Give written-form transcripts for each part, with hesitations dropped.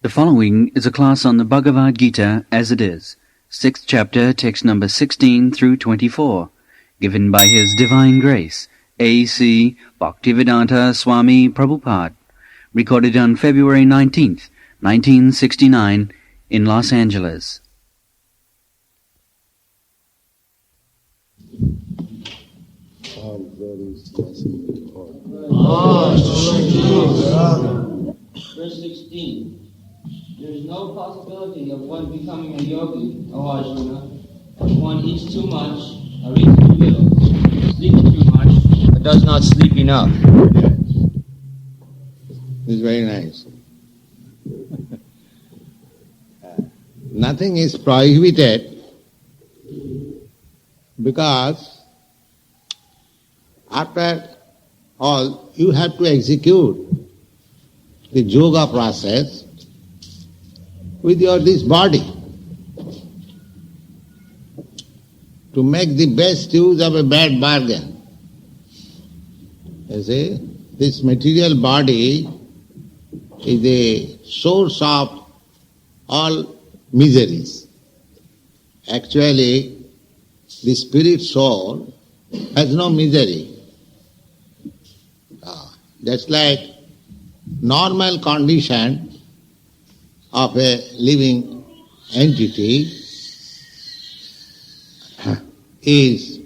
The following is a class on the Bhagavad Gita as it is, 6th chapter, text number 16 through 24, given by His Divine Grace, A.C. Bhaktivedanta Swami Prabhupada, recorded on February 19th, 1969, in Los Angeles. Verse 16. There is no possibility of one becoming a yogi, O Arjuna, if one eats too much or eats too little, sleeps too much or does not sleep enough. It's very nice. Nothing is prohibited because after all you have to execute the yoga process with this body to make the best use of a bad bargain. You see, this material body is a source of all miseries. Actually, the spirit soul has no misery. That's like normal condition of a living entity is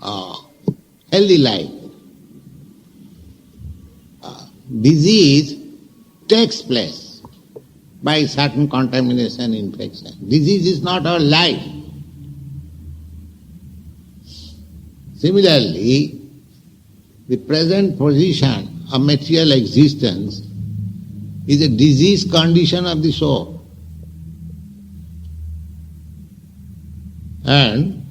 healthy life. Disease takes place by certain contamination, infection. Disease is not our life. Similarly, the present position of material existence is a disease condition of the soul. And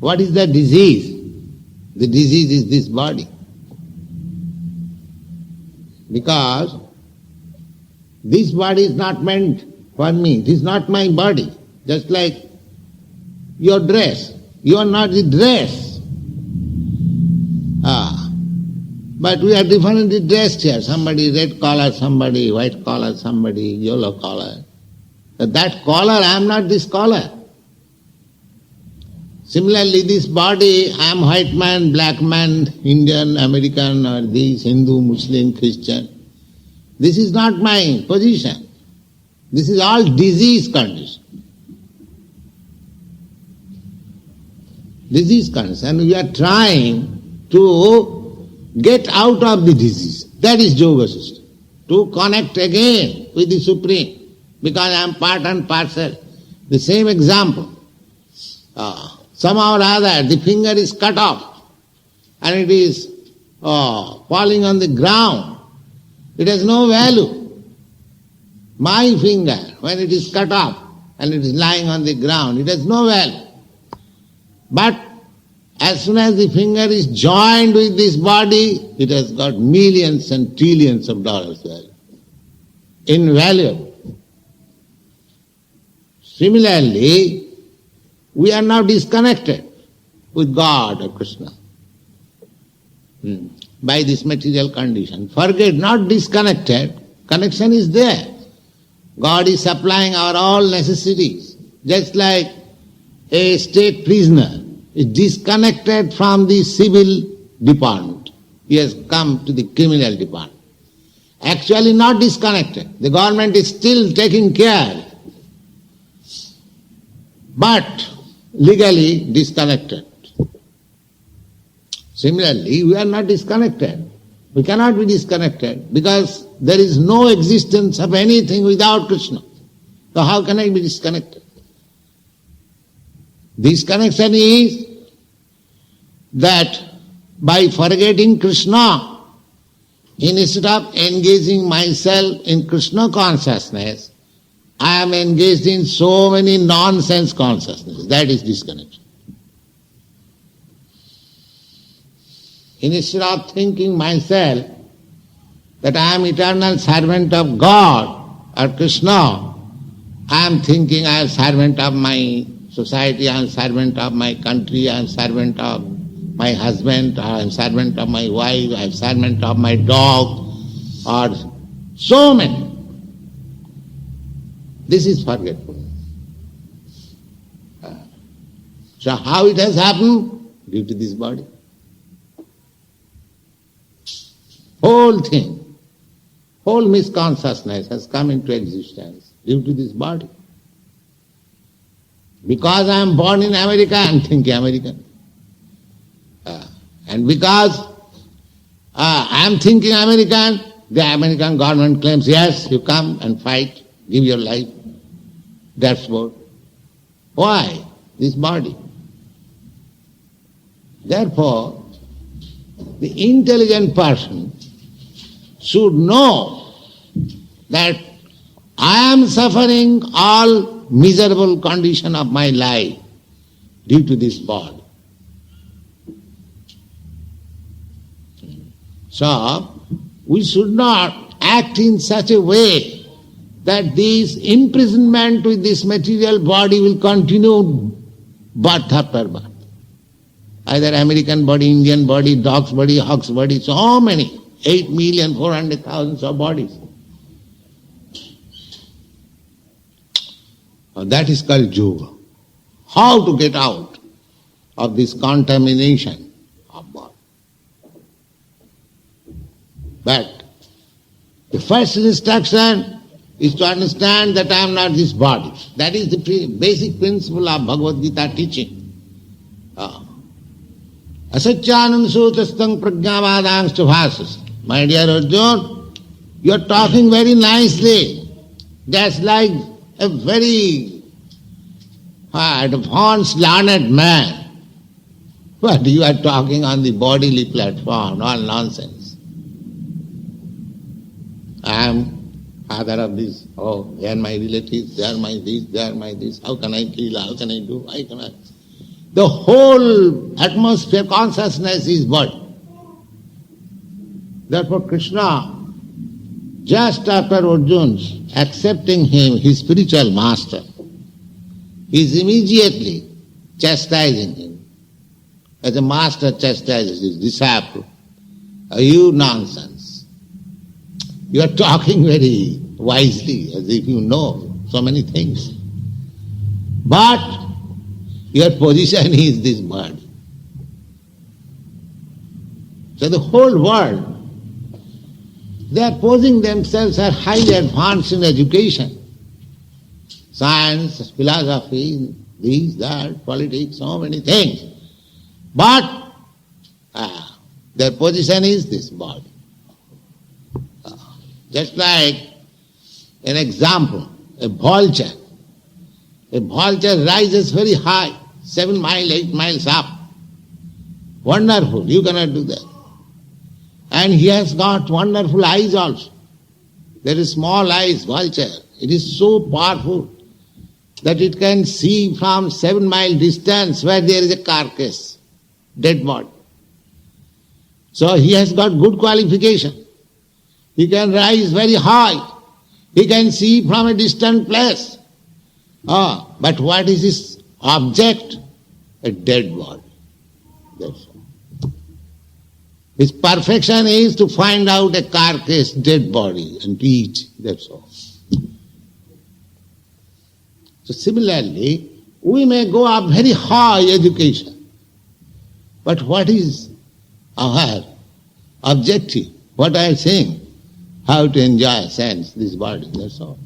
what is the disease? The disease is this body. Because this body is not meant for me. This is not my body. Just like your dress. You are not the dress. But we are differently dressed here. Somebody red collar, somebody white collar, somebody yellow collar. That collar, I am not this collar. Similarly, this body, I am white man, black man, Indian, American, or this, Hindu, Muslim, Christian. This is not my position. This is all disease condition. Disease condition. And we are trying to get out of the disease. That is yoga system. To connect again with the Supreme. Because I am part and parcel. The same example. Somehow or other the finger is cut off and it is falling on the ground. It has no value. My finger, when it is cut off and it is lying on the ground, it has no value. But as soon as the finger is joined with this body, it has got millions and trillions of dollars value. Invaluable. Similarly, we are now disconnected with God or Krishna by this material condition. Forget, not disconnected. Connection is there. God is supplying our all necessities. Just like a state prisoner is disconnected from the civil department. He has come to the criminal department. Actually not disconnected. The government is still taking care. But legally disconnected. Similarly, we are not disconnected. We cannot be disconnected because there is no existence of anything without Krishna. So how can I be disconnected? Disconnection is that by forgetting Krishna, instead of engaging myself in Krishna consciousness, I am engaged in so many nonsense consciousness. That is disconnection. Instead of thinking myself that I am eternal servant of God or Krishna, I am thinking I am servant of my society, I am servant of my country, I am servant of my husband, I am servant of my wife, I am servant of my dog, or so many. This is forgetfulness. So how it has happened? Due to this body. Whole thing, whole misconsciousness has come into existence due to this body. Because I am born in America, I am thinking American. And because I am thinking American, the American government claims, yes, you come and fight, give your life. That's what. Why? This body. Therefore, the intelligent person should know that I am suffering all miserable condition of my life due to this body. So, we should not act in such a way that this imprisonment with this material body will continue birth after birth. Either American body, Indian body, dog's body, hog's body, so many, 8,400,000 of bodies. That is called yoga. How to get out of this contamination of body. But the first instruction is to understand that I am not this body. That is the basic principle of Bhagavad Gita teaching. Asacyanam sutastang prajnavadang bhasas. My dear Arjuna, you are talking very nicely. That's like a very advanced, learned man. But you are talking on the bodily platform, all nonsense. I am father of this, they are my relatives, they are my this, they are my this, how can I kill, how can I do, how can I... The whole atmosphere consciousness is body. Therefore Krishna, just after Arjuna's accepting him, his spiritual master, he is immediately chastising him. As a master chastises his disciple, you nonsense. You are talking very wisely, as if you know so many things. But your position is this body. So the whole world, they are posing themselves as highly advanced in education. Science, philosophy, this, that, politics, so many things. But their position is this body. Just like an example, a vulture. A vulture rises very high, 7 miles, 8 miles up. Wonderful, you cannot do that. And he has got wonderful eyes also. There is small eyes, vulture. It is so powerful that it can see from 7 mile distance where there is a carcass, dead body. So he has got good qualification. He can rise very high. He can see from a distant place. But what is his object? A dead body. That's all. His perfection is to find out a carcass, dead body, and to eat. That's all. So similarly, we may go up very high education. But what is our objective? What I am saying? How to enjoy sense, this body, that's all.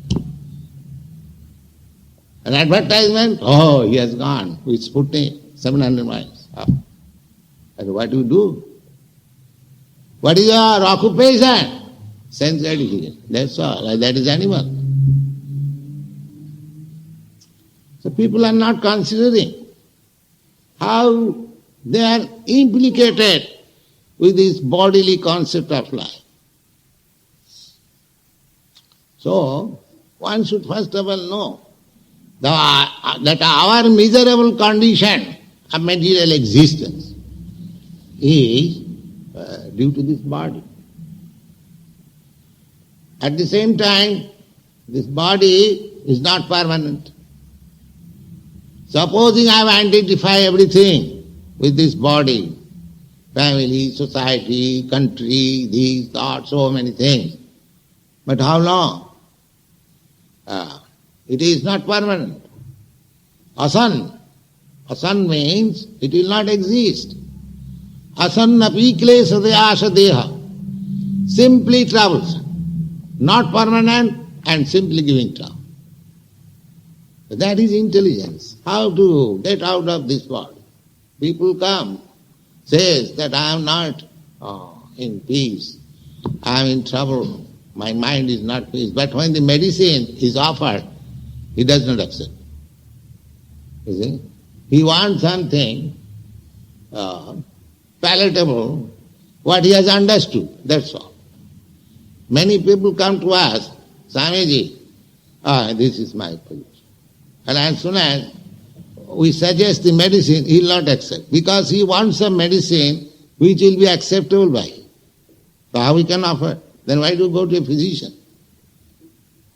An advertisement, he has gone with Sputnik, 700 miles up. And what do you do? What is your occupation? Sense gratification. That's all. That is animal. So people are not considering how they are implicated with this bodily concept of life. So, one should first of all know that our miserable condition of material existence is due to this body. At the same time, this body is not permanent. Supposing I identify everything with this body, family, society, country, these thoughts, so many things. But how long? It is not permanent. Asan. Asan means it will not exist. Asannapi kleshadeya deha. Simply troubles. Not permanent and simply giving trouble. That is intelligence. How to get out of this world? People come, says that I am not in peace, I am in trouble, my mind is not peace. But when the medicine is offered, he does not accept. You see? He wants something palatable, what he has understood, that's all. Many people come to us, Swamiji, this is my position. And as soon as we suggest the medicine, he will not accept, because he wants a medicine which will be acceptable by him. So how we can offer? Then why do you go to a physician?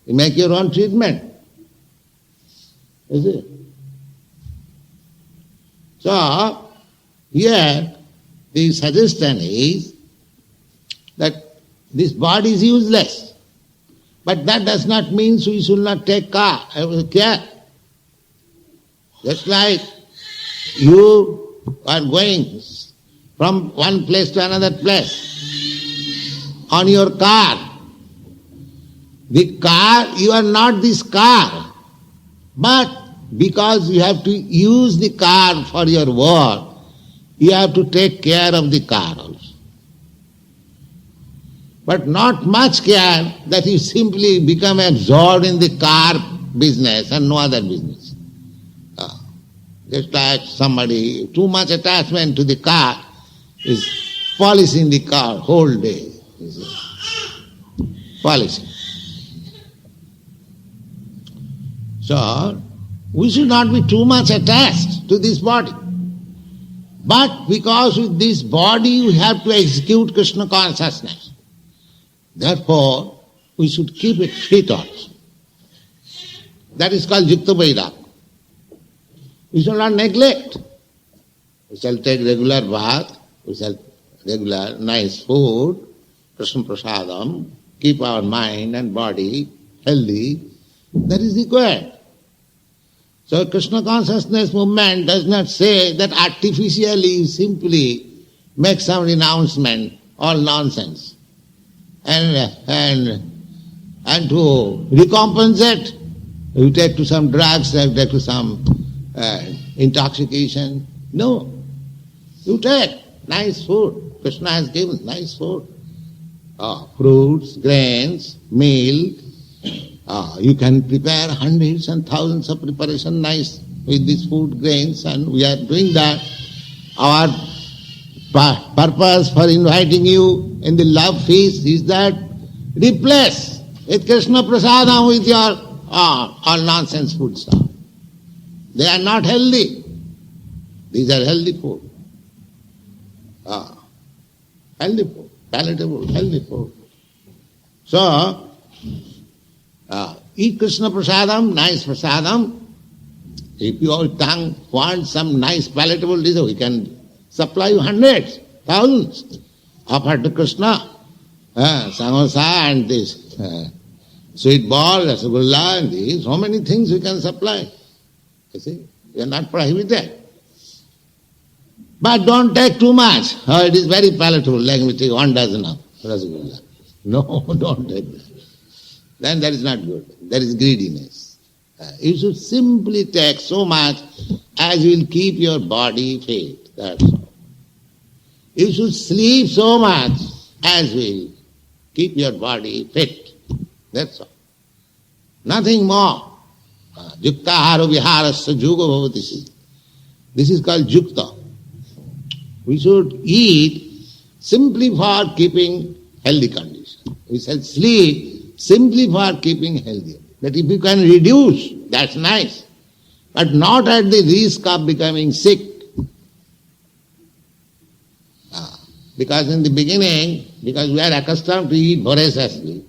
You make your own treatment. Is it? So, here the suggestion is that this body is useless. But that does not mean we should not take care. Just like you are going from one place to another place on your car. The car, you are not this car, but because you have to use the car for your work, you have to take care of the car also. But not much care that you simply become absorbed in the car business and no other business. Just like somebody, too much attachment to the car is polishing the car whole day. Polishing. So, we should not be too much attached to this body. But because with this body we have to execute Krishna consciousness. Therefore, we should keep it fit also. That is called Yukta Vairagya. We shall not neglect. We shall take regular bath, we shall regular nice food, Krishna prasadam, keep our mind and body healthy. That is required. So Krishna consciousness movement does not say that artificially you simply make some renouncement, all nonsense. And to recompensate, you take to some drugs, you take to some intoxication. No. You take nice food. Krishna has given nice food. Fruits, grains, milk. You can prepare hundreds and thousands of preparation nice with this food, grains, and we are doing that. Our purpose for inviting you in the love feast is that replace with Krishna prasadam with your all nonsense food stuff. They are not healthy. These are healthy food. Healthy food, palatable, healthy food. So, eat Krishna prasadam, nice prasadam. If your tongue wants some nice palatable dish, we can supply you hundreds, thousands. Offer to Krishna, samosa and this sweet ball, rasgulla and these, so many things we can supply. You see, we are not prohibited. But don't take too much. It is very palatable, like we take 1 dozen of rasgulla. No, don't take that. Then that is not good. That is greediness. You should simply take so much as will keep your body fit. That's all. You should sleep so much as will keep your body fit. That's all. Nothing more. Yukta haro viharasya juga bhavati. This is called yukta. We should eat simply for keeping healthy condition. We shall sleep simply for keeping healthy. That if you can reduce, that's nice. But not at the risk of becoming sick. Because in the beginning, because we are accustomed to eat voraciously,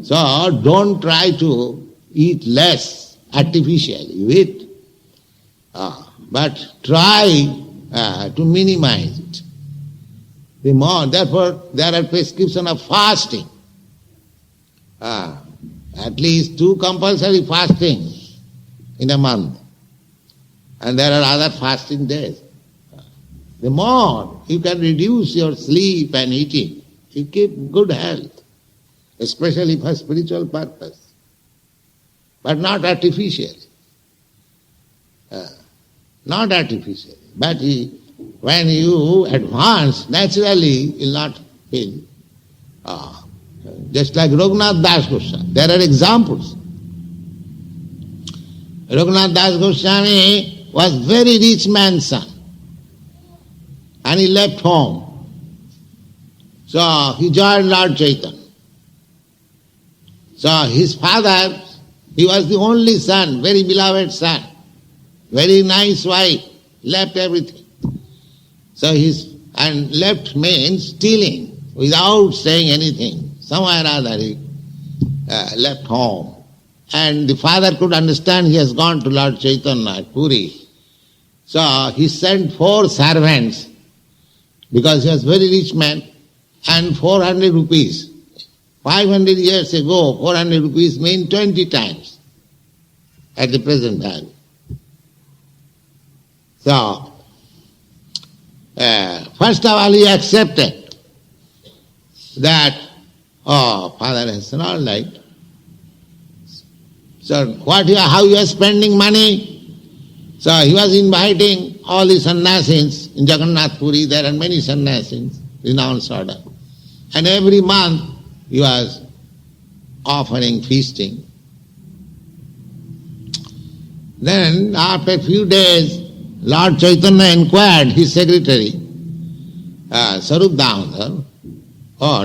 so don't try to eat less artificially. You eat, but try to minimize it. Therefore, there are prescription of fasting. At least 2 compulsory fasting in a month. And there are other fasting days. The more you can reduce your sleep and eating, you keep good health, especially for spiritual purpose, but not artificial. Not artificial. But when you advance, naturally you'll not feel. Just like Raghunath Das Goswami. There are examples. Raghunath Das Goswami was very rich man's son. And he left home. So he joined Lord Chaitanya. So his father, he was the only son, very beloved son, very nice wife, left everything. So and left means stealing, without saying anything. Somewhere or other he left home. And the father could understand he has gone to Lord Chaitanya at Puri. So he sent 4 servants, because he was a very rich man, and 400 rupees. 500 years ago, 400 rupees mean 20 times at the present time. So, first of all he accepted that, father has done all right. So how you are spending money? So he was inviting all the sannyasins in Jagannath Puri. There are many sannyasins, renounced order. And every month he was offering feasting. Then after a few days, Lord Chaitanya inquired his secretary, Sarup Damodar,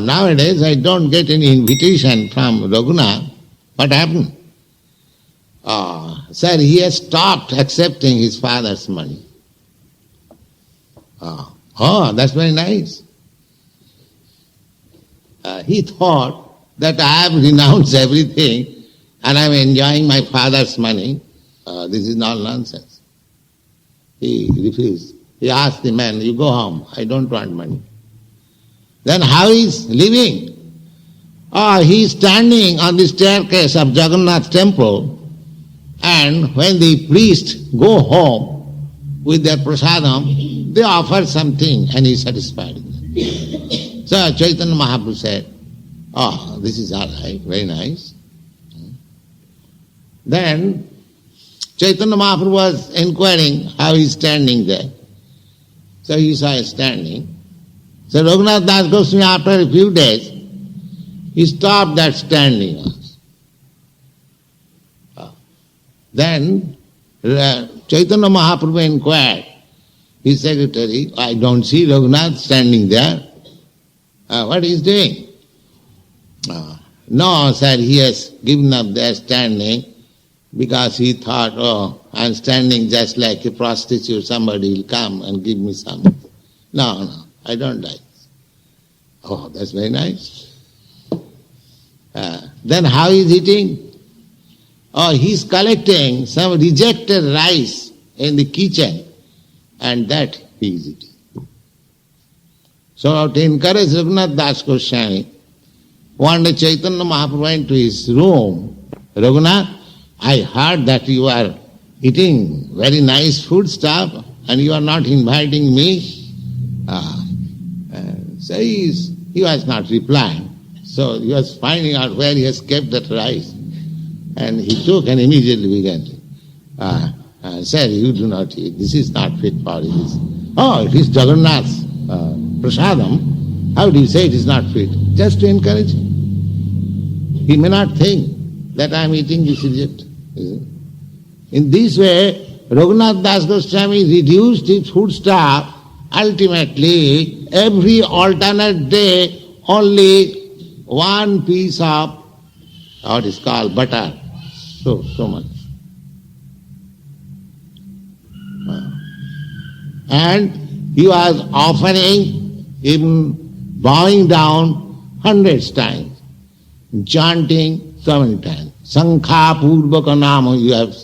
nowadays I don't get any invitation from Raghunath. What happened? Sir, he has stopped accepting his father's money. That's very nice. He thought that I have renounced everything and I am enjoying my father's money. This is all nonsense. He refused. He asked the man, you go home, I don't want money. Then how he is living? He is standing on the staircase of Jagannath temple, and when the priests go home with their prasadam, they offer something and he is satisfied. So Chaitanya Mahaprabhu said, this is all right, very nice. Then Chaitanya Mahaprabhu was inquiring how he is standing there. So he saw him standing. So Raghunath Das Goswami, after a few days, he stopped that standing. Then Chaitanya Mahaprabhu inquired his secretary, I don't see Raghunath standing there. What he is doing? No, sir, he has given up there standing because he thought, I'm standing just like a prostitute, somebody will come and give me something. No, I don't like this. That's very nice. Then how is eating? He's collecting some rejected rice in the kitchen, and that he is eating. So to encourage Raghunath Das Goswami, one day Chaitanya Mahaprabhu went to his room. Raghunath, I heard that you are eating very nice food stuff and you are not inviting me. So he was not replying. So he was finding out where he has kept that rice. And he took and immediately began. Said, you do not eat. This is not fit for you. It is Jagannath's prasadam. How do you say it is not fit? Just to encourage him. He may not think that I am eating this idiot. In this way, Raghunath Das Goswami reduced his food stuff. Ultimately, every alternate day, only one piece of what is called butter. So much. And he was offering, even bowing down hundreds times, chanting so many times. Sankha Purvaka Nama, you have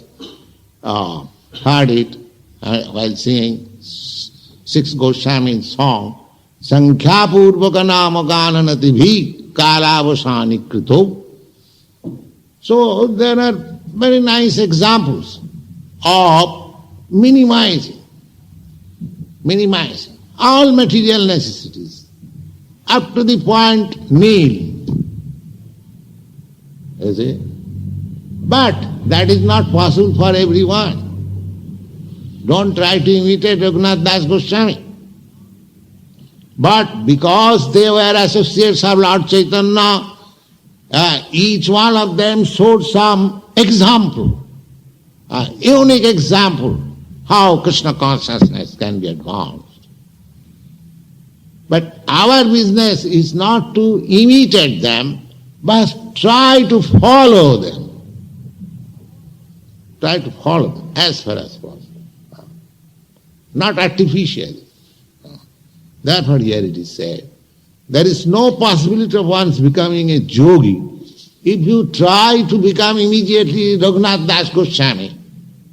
heard it while singing 6 Goswami song. Sankhya Purvaka Nama Gananati Bhi Kalavasani Krito. So there are very nice examples of minimizing all material necessities up to the point nil. You see? But that is not possible for everyone. Don't try to imitate Raghunath Das Goswami. But because they were associates of Lord Chaitanya, each one of them showed some example, unique example, how Krishna consciousness can be advanced. But our business is not to imitate them, but try to follow them. Try to follow them as far as possible. Not artificially. Therefore here it is said, there is no possibility of one's becoming a yogi if you try to become immediately Raghunath Das Goswami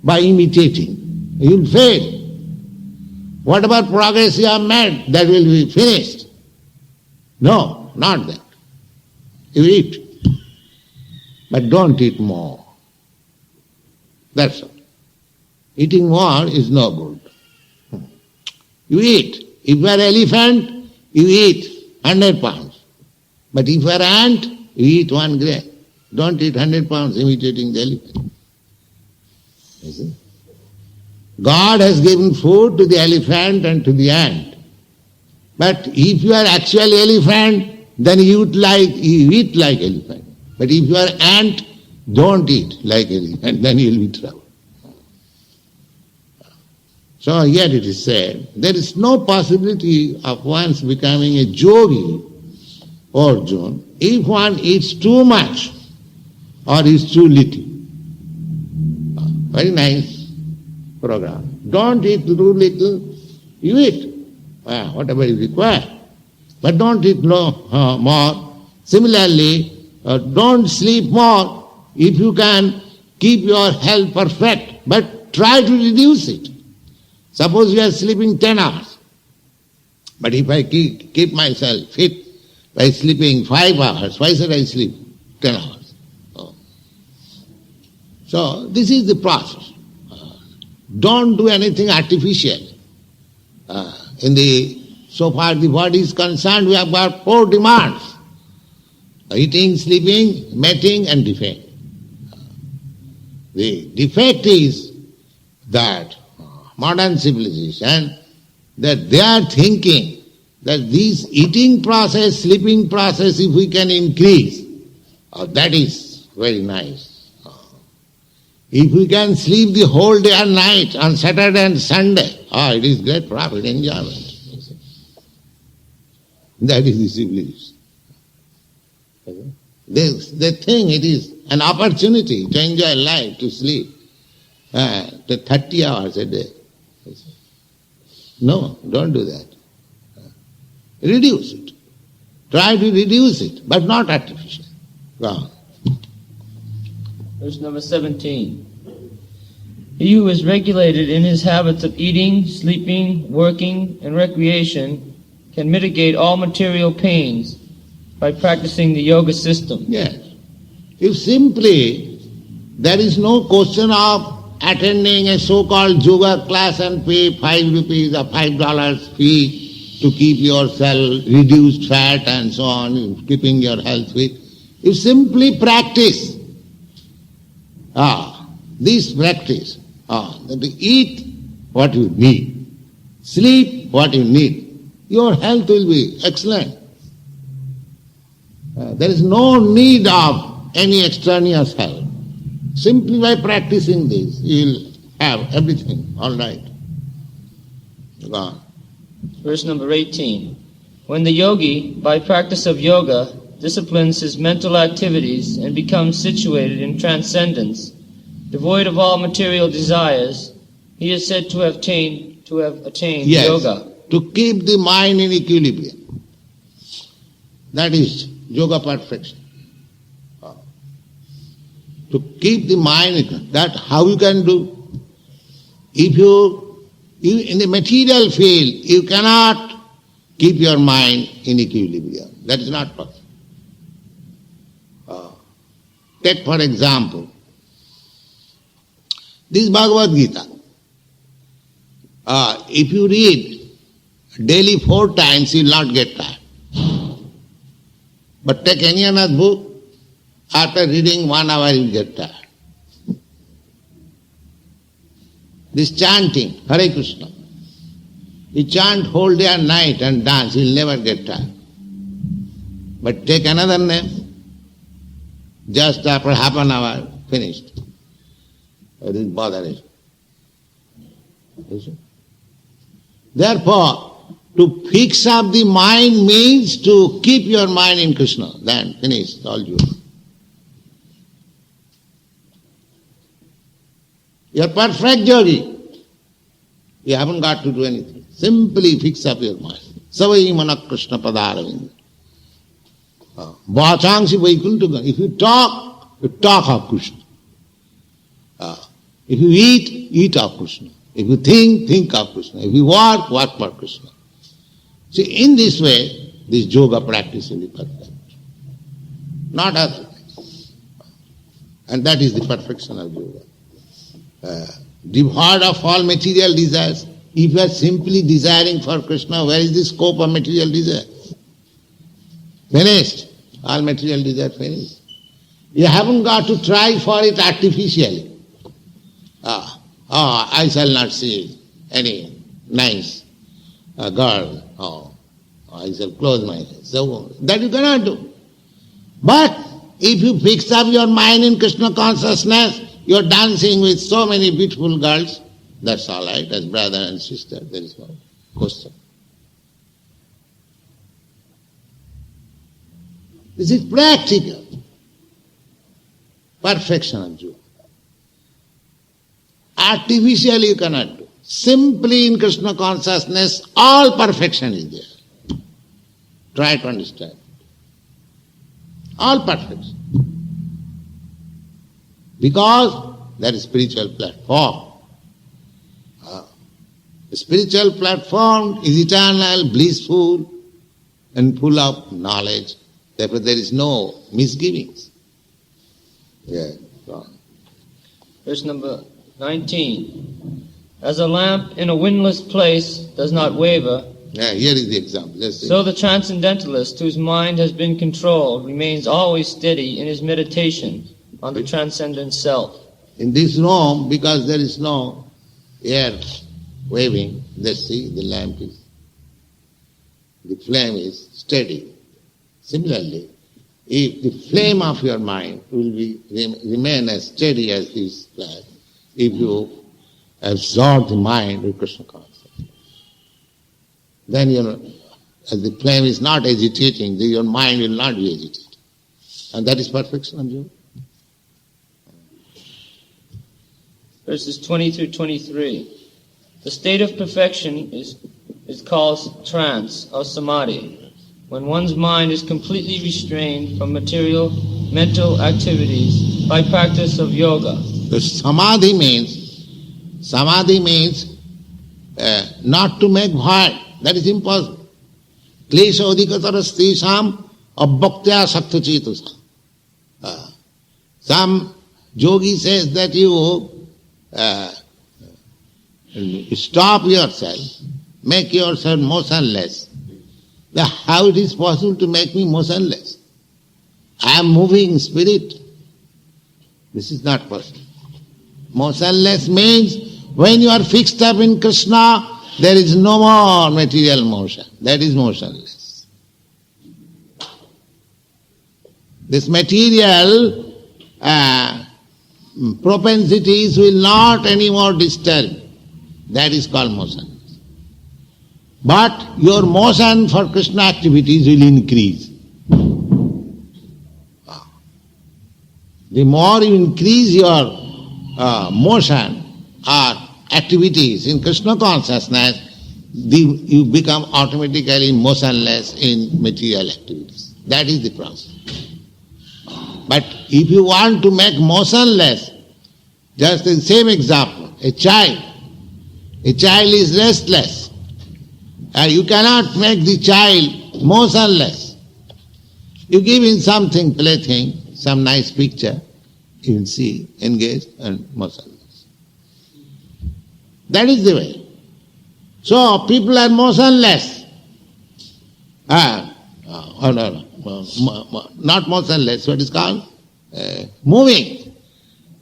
by imitating. You will fail. Whatever progress you have made, that will be finished. No, not that. You eat, but don't eat more. That's all. Eating more is no good. You eat. If you are an elephant, you eat 100 pounds. But if you are an ant, you eat 1 grain. Don't eat 100 pounds imitating the elephant. You see? God has given food to the elephant and to the ant. But if you are actually elephant, then you eat like elephant. But if you are ant, don't eat like elephant, then you will be trouble. So here it is said, there is no possibility of one's becoming a yogi, Arjuna, if one eats too much or is too little. Very nice program. Don't eat too little, you eat whatever is required. But don't eat more. Similarly, don't sleep more if you can keep your health perfect, but try to reduce it. Suppose you are sleeping 10 hours, but if I keep myself fit by sleeping 5 hours, why should I sleep 10 hours? So this is the process. Don't do anything artificial. So far the body is concerned, we have got 4 demands: eating, sleeping, mating, and defect. The defect is that modern civilization, that they are thinking that this eating process, sleeping process, if we can increase, that is very nice. If we can sleep the whole day and night on Saturday and Sunday, it is great profit, enjoyment. That is the civilization. They think it is an opportunity to enjoy life, to sleep 30 hours a day. No, don't do that. Reduce it. Try to reduce it, but not artificial. Go on. Verse number 17. He who is regulated in his habits of eating, sleeping, working, and recreation can mitigate all material pains by practicing the yoga system. Yes. If simply there is no question of attending a so-called yoga class and pay 5 rupees or $5 fee to keep yourself reduced fat and so on, keeping your health fit. You simply practice this practice, that you eat what you need, sleep what you need, your health will be excellent. There is no need of any extraneous help. Simply by practicing this, you will have everything all right. Go on. Verse number 18. When the yogi, by practice of yoga, disciplines his mental activities and becomes situated in transcendence, devoid of all material desires, he is said to have attained Yes, yoga. To keep the mind in equilibrium. That is yoga perfection. To keep the mind, that how you can do? If you in the material field, you cannot keep your mind in equilibrium. That is not possible. Take for example, this Bhagavad Gita. If you read daily 4 times, you will not get tired. But take any another book, after reading 1 hour, you will get tired. This chanting, Hare Krishna, you chant whole day and night and dance, you will never get tired. But take another name, just after half an hour, finished. It is bothering. Therefore, to fix up the mind means to keep your mind in Krishna. Then finished, all you. You are perfect yogi. You haven't got to do anything. Simply fix up your mind. Savai manak Krishna padaravinda. Vachangsi vaikuntaga. If you talk of Krishna. If you eat of Krishna. If you think of Krishna. If you work for Krishna. See, in this way, this yoga practice will be perfect. Not otherwise. And that is the perfection of yoga. Devoid of all material desires. If you are simply desiring for Krishna, where is the scope of material desire? Finished. All material desire finished. You haven't got to try for it artificially. I shall not see any nice girl. I shall close my eyes. So that you cannot do. But if you fix up your mind in Krishna consciousness, you are dancing with so many beautiful girls, that's all right, as brother and sister, there is no question. This is practical. Perfection of yoga. Artificially you cannot do. Simply in Krishna consciousness, all perfection is there. Try to understand. All perfection. Because that is spiritual platform. The spiritual platform is eternal, blissful, and full of knowledge. Therefore there is no misgivings. Yeah. Verse number 19. As a lamp in a windless place does not waver, Yeah, here is the example. so the transcendentalist whose mind has been controlled remains always steady in his meditation on the transcendent self. In this room, because there is no air waving, let's see, the lamp is, the flame is steady. Similarly, if the flame of your mind will remain as steady as this flame, if you absorb the mind with Krishna consciousness, then as the flame is not agitating, your mind will not be agitated. And that is perfection of yoga. Verses 20 through 23. The state of perfection is called trance or samadhi, when one's mind is completely restrained from material, mental activities by practice of yoga. The samadhi means not to make void. That is impossible. Klesha odhikatara stisham abbhaktya saktachetusam. Some yogi says that you stop yourself, make yourself motionless. Now, how it is possible to make me motionless? I am moving spirit. This is not possible. Motionless means when you are fixed up in Krishna, there is no more material motion. That is motionless. This material propensities will not anymore disturb. That is called motion. But your motion for Krishna activities will increase. The more you increase your motion or activities in Krishna consciousness, you become automatically motionless in material activities. That is the process. But if you want to make motionless, just the same example, a child is restless. You cannot make the child motionless. You give him something, plaything, some nice picture, you will see engaged and motionless. That is the way. So people are motionless. Not motionless, what is called? Moving.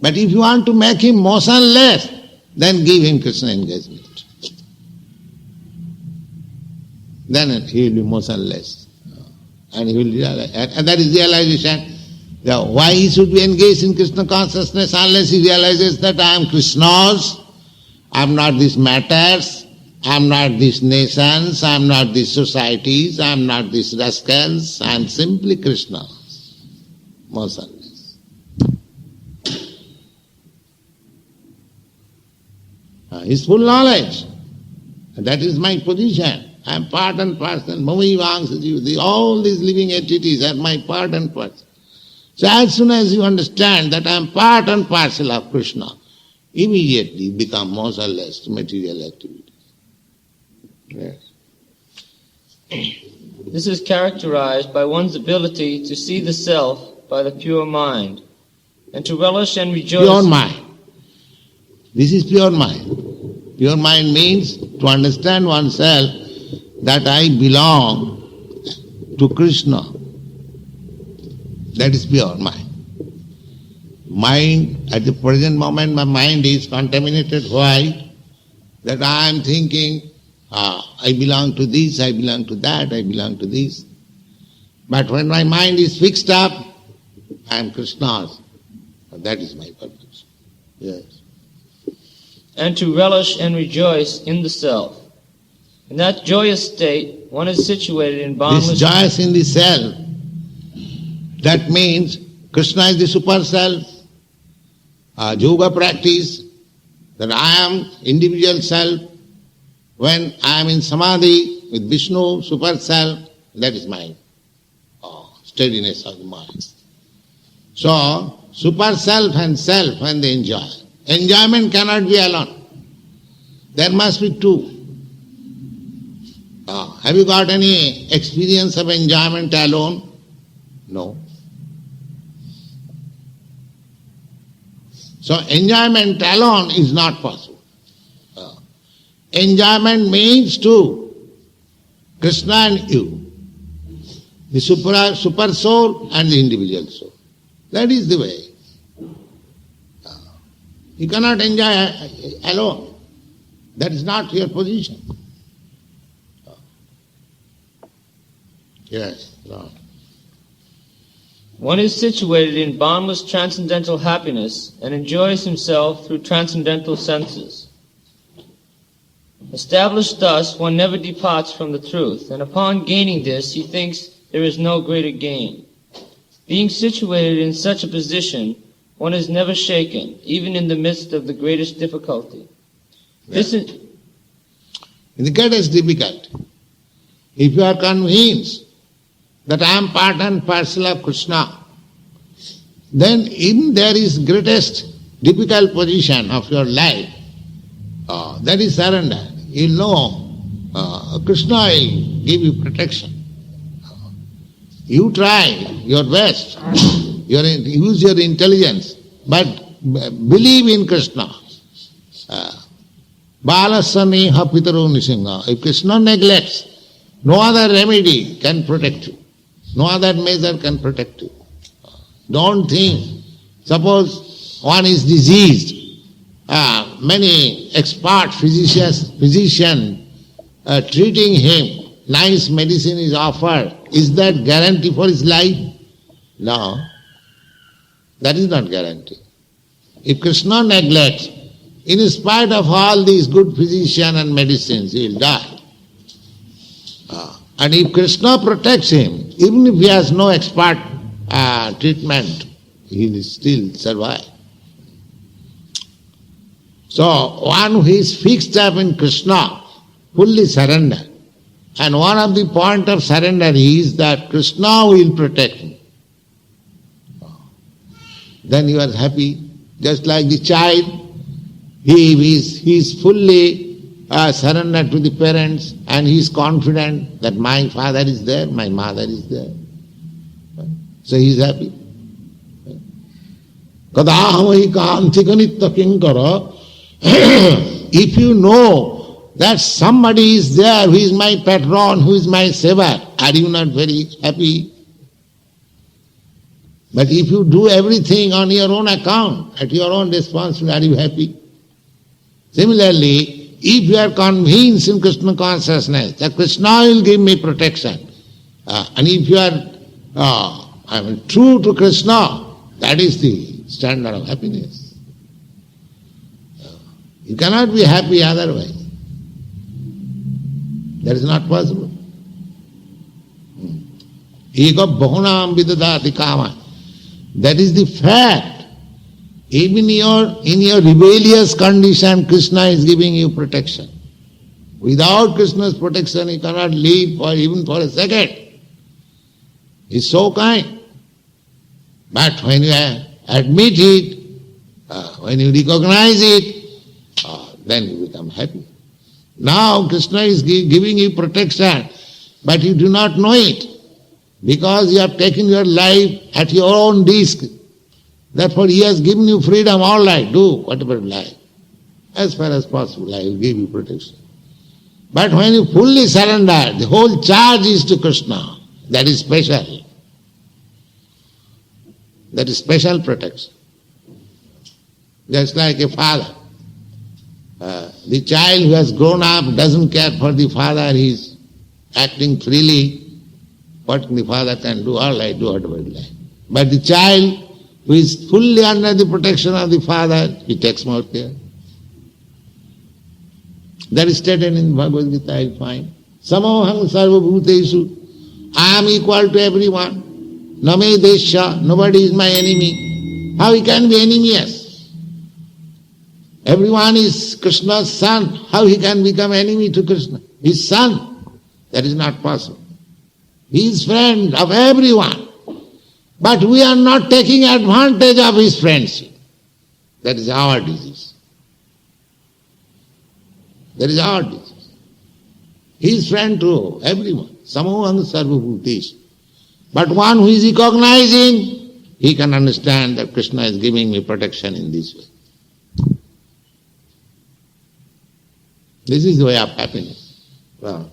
But if you want to make him motionless, then give him Krishna engagement. Then he will be motionless. And he will realize, and that is realization. Why he should be engaged in Krishna consciousness unless he realizes that I am Krishna's, I am not these matters, I am not these nations, I am not these societies, I am not these rascals, I am simply Krishna's. Motionless. His full knowledge. That is my position. I am part and parcel. All these living entities are my part and parcel. So as soon as you understand that I am part and parcel of Krishna, immediately you become motionless to material activities. Yes. This is characterized by one's ability to see the self by the pure mind, and to relish and rejoice. Pure mind. This is pure mind. Pure mind means to understand oneself that I belong to Krishna. That is pure mind. Mind, at the present moment my mind is contaminated. Why? That I am thinking, I belong to this, I belong to that, I belong to this. But when my mind is fixed up, I am Krishna's. That is my purpose. Yes. And to relish and rejoice in the self. In that joyous state, one is situated in boundless... This joyous in the self, that means Krishna is the super self. Yoga practice, that I am individual self. When I am in samadhi with Vishnu, super self, that is my steadiness of the mind. So, super self and self when they enjoy. Enjoyment cannot be alone. There must be two. Have you got any experience of enjoyment alone? No. So enjoyment alone is not possible. Enjoyment means two, Krishna and you, the super soul and the individual soul. That is the way. You cannot enjoy alone. That is not your position. Yes, Lord. One is situated in boundless transcendental happiness and enjoys himself through transcendental senses. Established thus, one never departs from the truth, and upon gaining this, he thinks there is no greater gain. Being situated in such a position, one is never shaken, even in the midst of the greatest difficulty. This is in the greatest difficulty. If you are convinced that I am part and parcel of Krishna, then in there is greatest difficult position of your life, that is surrender. You know Krishna will give you protection. You try your best, use your intelligence, but believe in Krishna. Balasani hapitaro nisingha. If Krishna neglects, no other remedy can protect you. No other measure can protect you. Don't think, suppose one is diseased, many expert physician treating him, nice medicine is offered. Is that guarantee for his life? No. That is not guarantee. If Krishna neglects, in spite of all these good physician and medicines, he will die. And if Krishna protects him, even if he has no expert treatment, he will still survive. So, one who is fixed up in Krishna, fully surrender. And one of the point of surrender is that Krishna will protect me. Then you are happy, just like the child. He is fully surrendered to the parents, and he is confident that my father is there, my mother is there. So he is happy. Kadahamahi kantika nitya kinkara. If you know that somebody is there who is my patron, who is my saver, are you not very happy? But if you do everything on your own account, at your own responsibility, are you happy? Similarly, if you are convinced in Krishna consciousness that Krishna will give me protection, and if you are true to Krishna, that is the standard of happiness. You cannot be happy otherwise. That is not possible. Eka bahunam vidadati kama. That is the fact. Even in your rebellious condition, Krishna is giving you protection. Without Krishna's protection, you cannot live even for a second. He is so kind. But when you admit it, when you recognize it, then you become happy. Now Krishna is giving you protection, but you do not know it, because you have taken your life at your own risk. Therefore He has given you freedom, all right, do whatever you like. As far as possible, I will give you protection. But when you fully surrender, the whole charge is to Krishna. That is special. That is special protection. Just like a father. The child who has grown up doesn't care for the father, he is acting freely. What the father can do, all right, do whatever he likes. But the child who is fully under the protection of the father, he takes more care. That is stated in Bhagavad Gita, I find. Samoham sarva bhuteshu. I am equal to everyone. Name desha, nobody is my enemy. How he can be enemious? Everyone is Krishna's son. How he can become enemy to Krishna? His son. That is not possible. He is friend of everyone. But we are not taking advantage of his friendship. That is our disease. That is our disease. He is friend to everyone. Samoham sarva bhutesh. But one who is recognizing, he can understand that Krishna is giving me protection in this way. This is the way of happiness. Wow.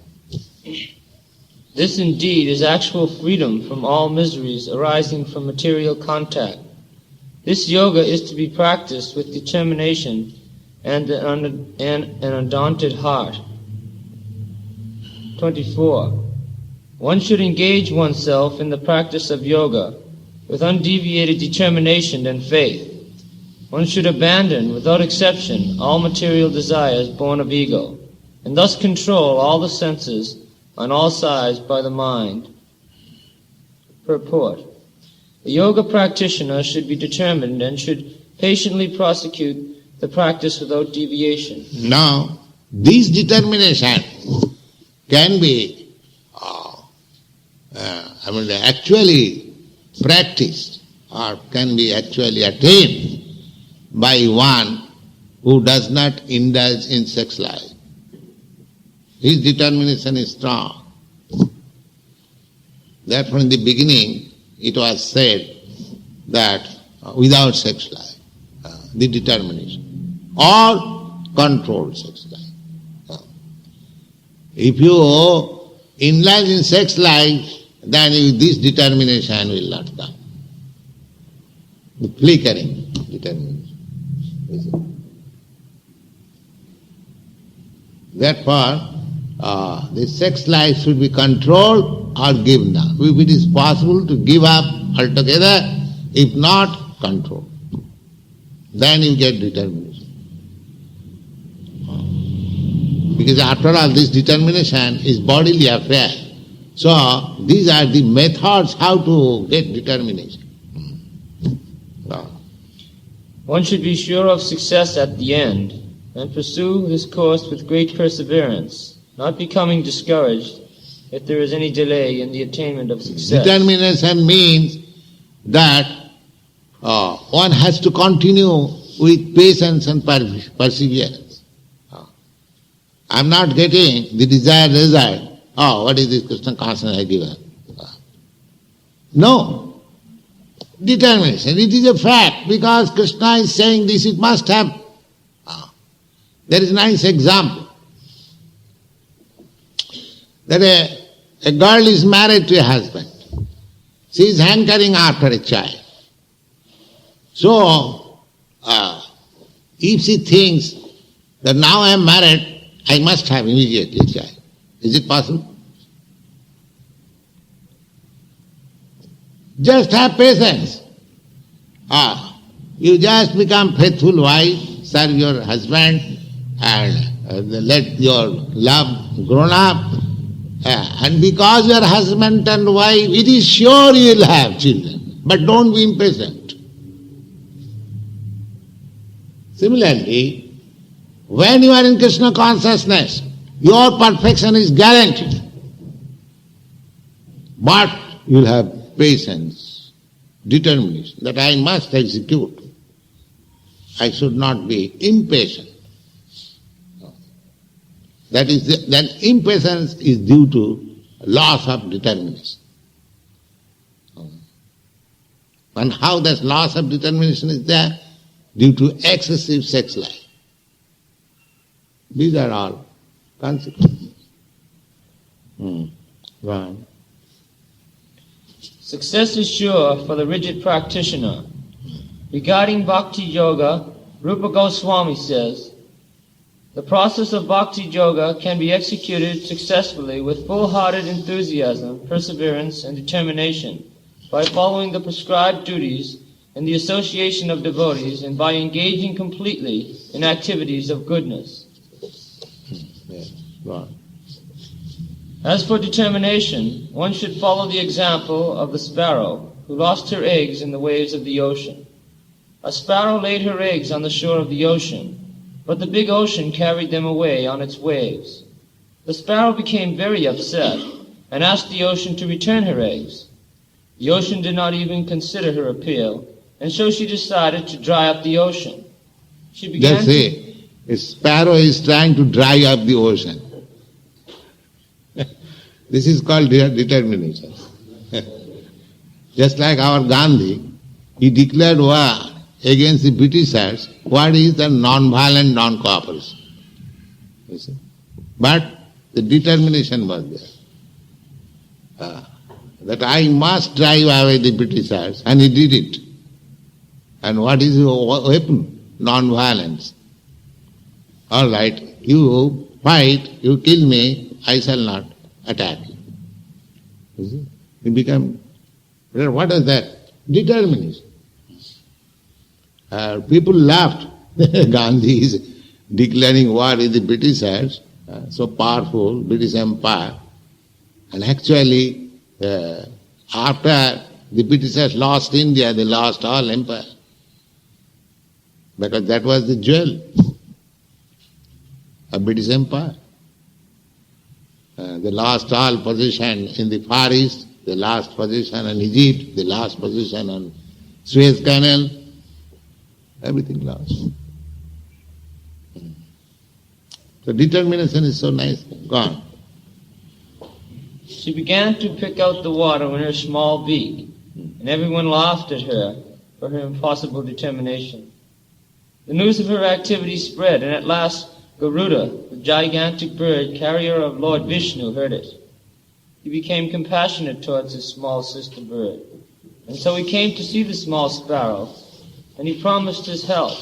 This indeed is actual freedom from all miseries arising from material contact. This yoga is to be practiced with determination and an undaunted heart. 24. One should engage oneself in the practice of yoga with undeviated determination and faith. One should abandon, without exception, all material desires born of ego, and thus control all the senses on all sides by the mind. Purport. The yoga practitioner should be determined and should patiently prosecute the practice without deviation. Now, this determination can be actually practiced or can be actually attained by one who does not indulge in sex life. His determination is strong. Therefore in the beginning it was said that without sex life, the determination, or controlled sex life. If you indulge in sex life, then this determination will not come. The flickering determination. Therefore, the sex life should be controlled or given up. If it is possible to give up altogether, if not, control. Then you get determination. Because after all, this determination is bodily affair. So, these are the methods how to get determination. One should be sure of success at the end and pursue his course with great perseverance, not becoming discouraged if there is any delay in the attainment of success. Determination means that one has to continue with patience and perseverance. I am not getting the desired result. Oh, what is this Krishna consciousness I give up? No. determination. It is a fact because Krishna is saying this, it must happen. There is a nice example that a girl is married to a husband. She is hankering after a child. So, if she thinks that now I am married, I must have immediately a child. Is it possible? Just have patience. You just become faithful wife, serve your husband, and let your love grow up. And because you are husband and wife, it is sure you will have children. But don't be impatient. Similarly, when you are in Krishna consciousness, your perfection is guaranteed. But you will have patience, determination, that I must execute. I should not be impatient. That impatience is due to loss of determination. And how that loss of determination is there? Due to excessive sex life. These are all consequences. Right. Success is sure for the rigid practitioner. Regarding Bhakti Yoga, Rupa Goswami says, the process of Bhakti Yoga can be executed successfully with full-hearted enthusiasm, perseverance, and determination by following the prescribed duties in the association of devotees and by engaging completely in activities of goodness. Yes, right. As for determination, one should follow the example of the sparrow who lost her eggs in the waves of the ocean. A sparrow laid her eggs on the shore of the ocean, but the big ocean carried them away on its waves. The sparrow became very upset and asked the ocean to return her eggs. The ocean did not even consider her appeal, and so she decided to dry up the ocean. She began Just say, a sparrow is trying to dry up the ocean. This is called determination. Just like our Gandhi, he declared war against the Britishers. What is the non-violent non-cooperation? You see? But the determination was there. That I must drive away the Britishers, and he did it. And what is your weapon? Non-violence. All right, you fight, you kill me, I shall not attack you. You see? You become, what is that? Determination. People laughed. Gandhi is declaring war with the Britishers, so powerful, British Empire. And actually, after the Britishers lost India, they lost all empire. Because that was the jewel of British Empire. They lost all position in the Far East, they lost position in Egypt, they lost position on Suez Canal, everything lost. So determination is so nice. Go on. She began to pick out the water in her small beak, and everyone laughed at her for her impossible determination. The news of her activity spread, and at last Garuda, the gigantic bird carrier of Lord Vishnu, heard it. He became compassionate towards his small sister bird, and so he came to see the small sparrow, and he promised his help.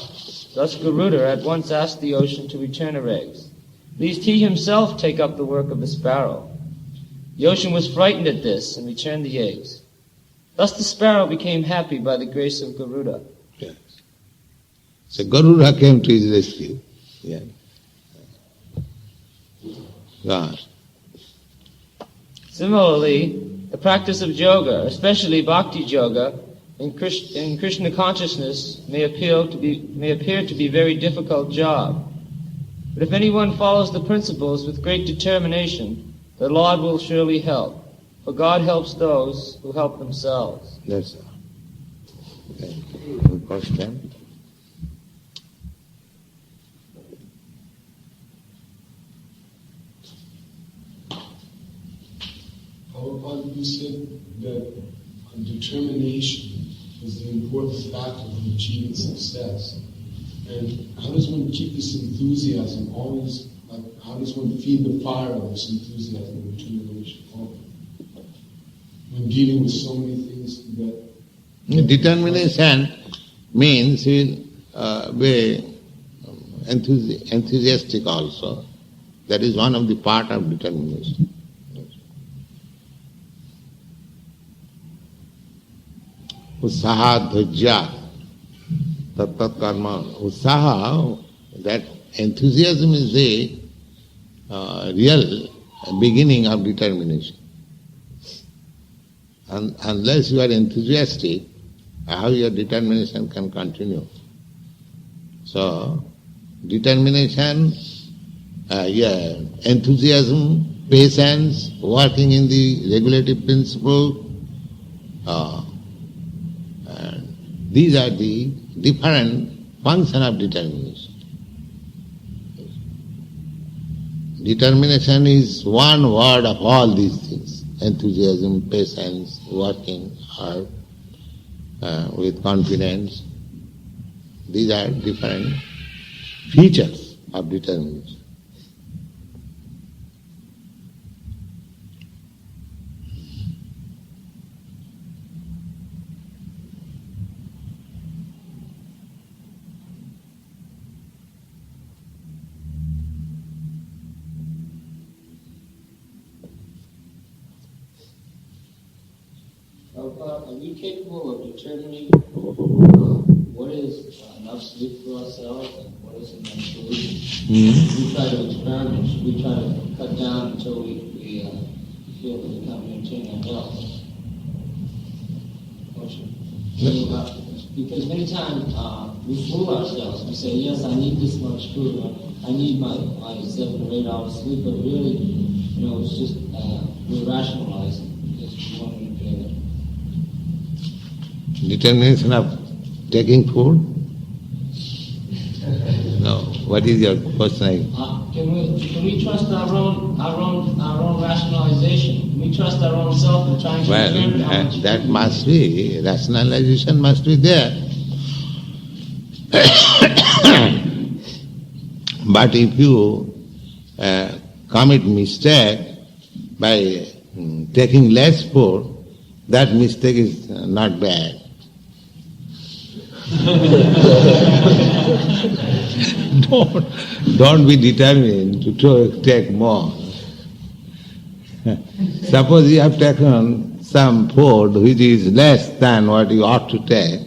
Thus Garuda at once asked the ocean to return her eggs, lest he himself take up the work of the sparrow. The ocean was frightened at this and returned the eggs. Thus the sparrow became happy by the grace of Garuda. Yes. So Garuda came to his rescue. Yeah. God. Similarly, the practice of yoga, especially bhakti yoga, in Krishna consciousness may appear to be a very difficult job. But if anyone follows the principles with great determination, the Lord will surely help. For God helps those who help themselves. That's all. Okay. Good question. Prabhupada, you said that determination is factor from achieving success. And how does one keep this enthusiasm always, like how does one feed the fire of this enthusiasm and determination forward? When dealing with so many things that... Determination means you will be enthusiastic also. That is one of the part of determination. Utsaha dhajya tat karma. Utsaha, that enthusiasm is the real beginning of determination. And unless you are enthusiastic, how your determination can continue? So, determination, enthusiasm, patience, working in the regulative principle, these are the different functions of determination. Determination is one word of all these things. Enthusiasm, patience, working hard, with confidence. These are different features of determination. Are we capable of determining what is enough sleep for ourselves and what is enough food? We try to experiment. We try to cut down until we feel that we can maintain our health. Because many times we fool ourselves. We say, yes, I need this much food, or I need my 7 or 8 hours sleep, but really, it's just we're rationalizing. Just want to maintain it. Determination of taking food? No. What is your question? Can we trust our own rationalization? Can we trust our own self in trying to determine how much that must be, rationalization must be there. But if you commit mistake by taking less food, that mistake is not bad. Don't be determined to take more. Suppose you have taken some food which is less than what you ought to take,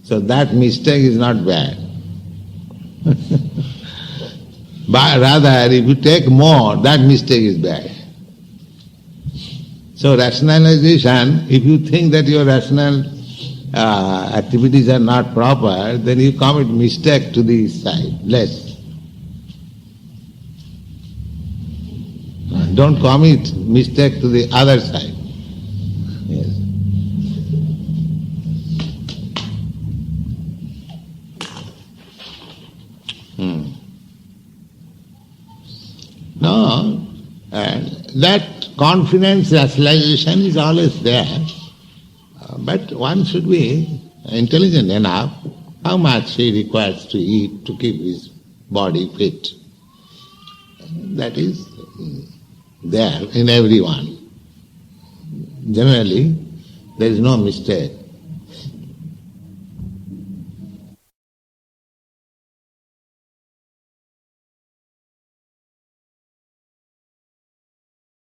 so that mistake is not bad. But rather, if you take more, that mistake is bad. So rationalization, if you think that your rational activities are not proper, then you commit mistake to the side, less. Don't commit mistake to the other side. Yes. No, that confidence, rationalization is always there. But one should be intelligent enough how much he requires to eat to keep his body fit. That is there in everyone. Generally, there is no mistake.